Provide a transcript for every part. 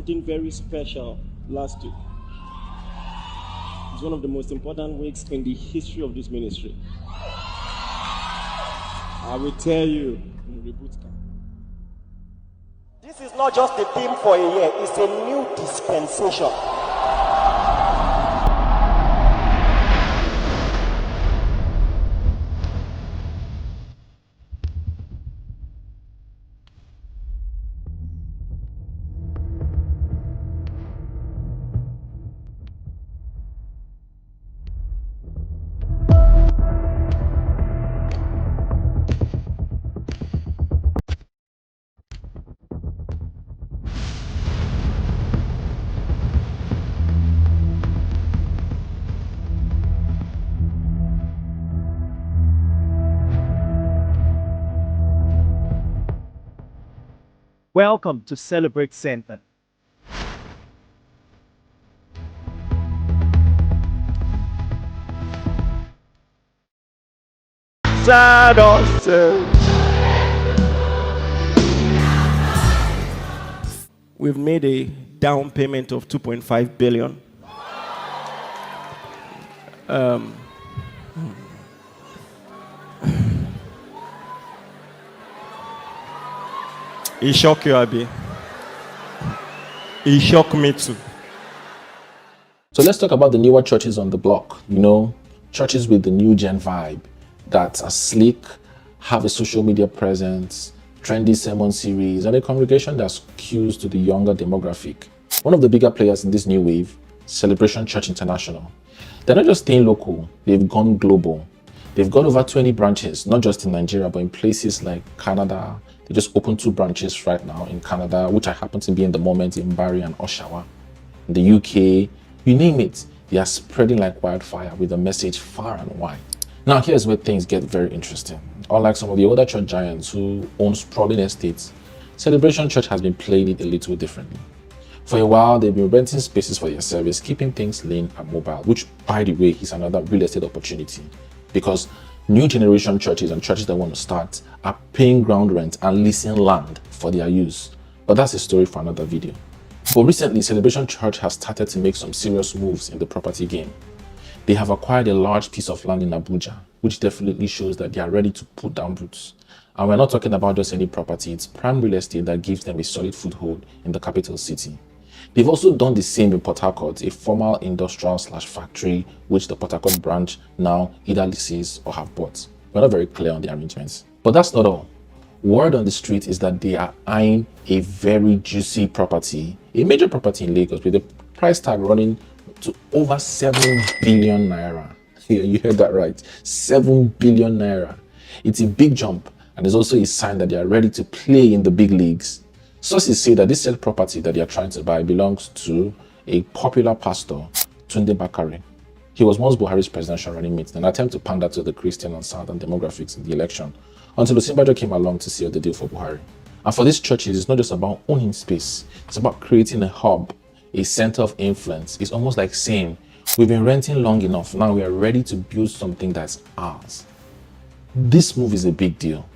something very special last week. It's one of the most important weeks in the history of this ministry. I will tell you in reboot camp. This is not just a theme for a year, it's a new dispensation. Welcome to Celebrate Center. Sad also. We've made a down payment of 2.5 billion. It shocked you, Abi. It shocked me too. So let's talk about the newer churches on the block. You know, churches with the new gen vibe that are sleek, have a social media presence, trendy sermon series, and a congregation that skews to the younger demographic. One of the bigger players in this new wave, Celebration Church International. They're not just staying local, they've gone global. They've got over 20 branches, not just in Nigeria, but in places like Canada. They just opened 2 branches right now in Canada, which I happen to be in the moment in Barry and Oshawa. In the UK, you name it, they are spreading like wildfire with the message far and wide. Now, here's where things get very interesting. Unlike some of the older church giants who own sprawling estates, Celebration Church has been playing it a little differently. For a while, they've been renting spaces for their service, keeping things lean and mobile, which, by the way, is another real estate opportunity. Because new generation churches and churches that want to start are paying ground rent and leasing land for their use. But that's a story for another video. But recently, Celebration Church has started to make some serious moves in the property game. They have acquired a large piece of land in Abuja, which definitely shows that they are ready to put down roots. And we're not talking about just any property, it's prime real estate that gives them a solid foothold in the capital city. They've also done the same in Port Harcourt, a formal industrial/factory which the Port Harcourt branch now either leases or have bought. We're not very clear on the arrangements. But that's not all. Word on the street is that they are eyeing a very juicy property, a major property in Lagos with a price tag running to over 7 billion naira. Yeah, you heard that right, 7 billion naira. It's a big jump and is also a sign that they are ready to play in the big leagues. Sources say that this said property that they are trying to buy belongs to a popular pastor, Tunde Bakare. He was once Buhari's presidential running mate in an attempt to pander to the Christian and Southern demographics in the election, until Osinbajo came along to seal the deal for Buhari. And for these churches, it's not just about owning space, it's about creating a hub, a center of influence. It's almost like saying, we've been renting long enough, now we are ready to build something that's ours. This move is a big deal.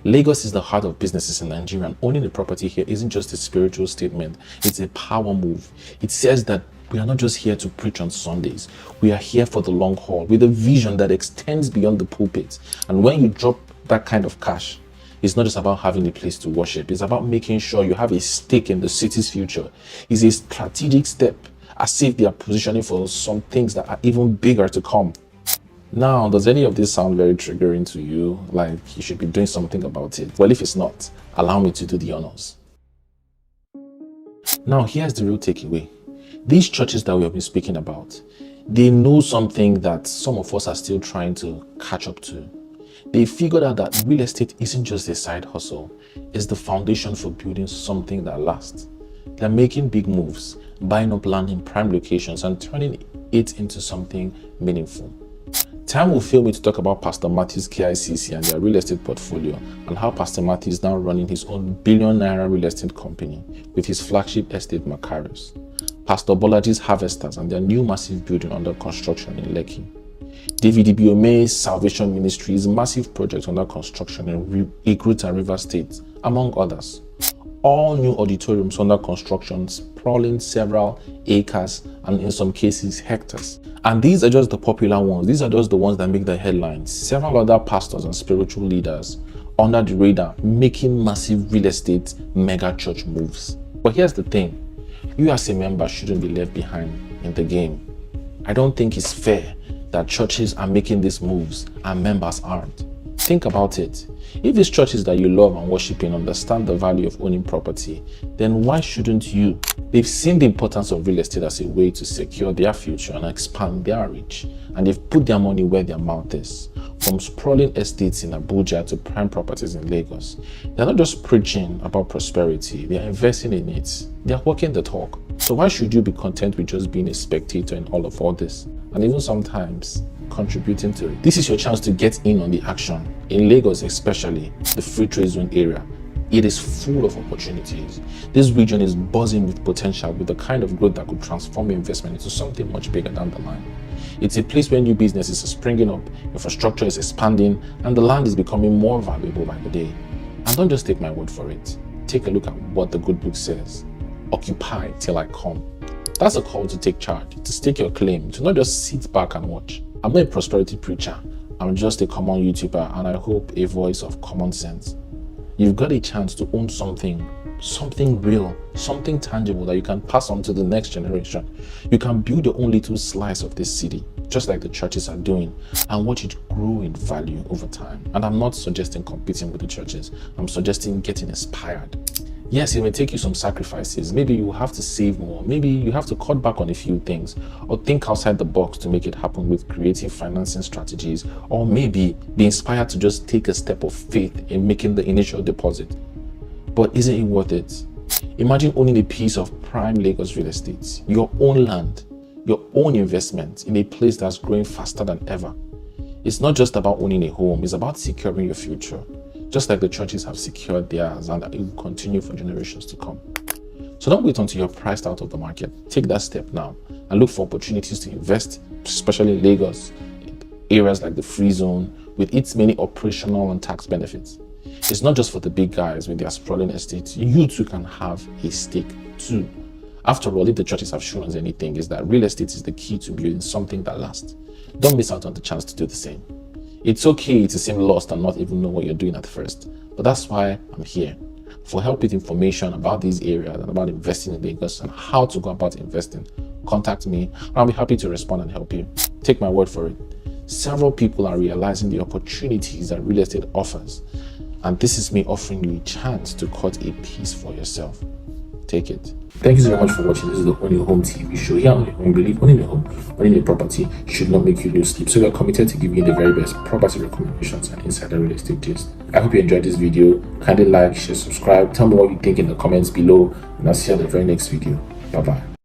Lagos is the heart of businesses in Nigeria, and owning a property here isn't just a spiritual statement, it's a power move. It says that we are not just here to preach on Sundays, we are here for the long haul with a vision that extends beyond the pulpit. And when you drop that kind of cash, it's not just about having a place to worship, it's about making sure you have a stake in the city's future. It's a strategic step, as if they are positioning for some things that are even bigger to come. Now, does any of this sound very triggering to you? Like you should be doing something about it? Well, if it's not, allow me to do the honors. Now, here's the real takeaway. These churches that we have been speaking about, they know something that some of us are still trying to catch up to. They figured out that real estate isn't just a side hustle, it's the foundation for building something that lasts. They're making big moves, buying up land in prime locations and turning it into something meaningful. Time will fail me to talk about Pastor Matthew's KICC and their real estate portfolio, and how Pastor Matthew is now running his own billion-naira real estate company with his flagship estate Macarius. Pastor Bolaji's Harvesters and their new massive building under construction in Lekki. David Ibiome's Salvation Ministry's massive project under construction in Ikruta River State, among others. all new auditoriums under construction, sprawling several acres and in some cases hectares. And these are just the popular ones. These are just the ones that make the headlines. Several other pastors and spiritual leaders under the radar making massive real estate mega church moves. But here's the thing, you as a member shouldn't be left behind in the game. I don't think it's fair that churches are making these moves and members aren't. Think about it. If these churches that you love and worship in understand the value of owning property, then why shouldn't you? They've seen the importance of real estate as a way to secure their future and expand their reach, and they've put their money where their mouth is. From sprawling estates in Abuja to prime properties in Lagos, they're not just preaching about prosperity, they're investing in it. They're walking the talk. So why should you be content with just being a spectator in all this? And even sometimes contributing to it. This is your chance to get in on the action. In Lagos especially, the free trade zone area, it is full of opportunities. This region is buzzing with potential, with the kind of growth that could transform your investment into something much bigger down the line. It's a place where new businesses are springing up, infrastructure is expanding, and the land is becoming more valuable by the day. And don't just take my word for it. Take a look at what the good book says. Occupy till I come. That's a call to take charge, to stake your claim, to not just sit back and watch. I'm not a prosperity preacher. I'm just a common YouTuber, and I hope a voice of common sense. You've got a chance to own something real, something tangible that you can pass on to the next generation. You can build your own little slice of this city, just like the churches are doing, and watch it grow in value over time. And I'm not suggesting competing with the churches. I'm suggesting getting inspired. Yes, it may take you some sacrifices. Maybe you have to save more. Maybe you have to cut back on a few things, or think outside the box to make it happen with creative financing strategies, or maybe be inspired to just take a step of faith in making the initial deposit. But isn't it worth it? Imagine owning a piece of prime Lagos real estate, your own land, your own investment in a place that's growing faster than ever. It's not just about owning a home, it's about securing your future. Just like the churches have secured theirs, and it will continue for generations to come. So don't wait until you're priced out of the market. Take that step now and look for opportunities to invest, especially in Lagos, areas like the free zone with its many operational and tax benefits. It's not just for the big guys with their sprawling estates. You too can have a stake too. After all, if the churches have shown us anything, is that real estate is the key to building something that lasts. Don't miss out on the chance to do the same. It's okay to seem lost and not even know what you're doing at first, but that's why I'm here. For help with information about these areas and about investing in Lagos and how to go about investing, contact me and I'll be happy to respond and help you. Take my word for it. Several people are realizing the opportunities that real estate offers, and this is me offering you a chance to cut a piece for yourself. Take it. Thank you so much for watching. This is the Ownahome TV show. Here on Ownahome, believe owning a home, owning a property should not make you lose sleep. So we are committed to giving you the very best property recommendations and insider real estate tips. I hope you enjoyed this video. Kindly like, share, subscribe. Tell me what you think in the comments below, and I'll see you at the very next video. Bye bye.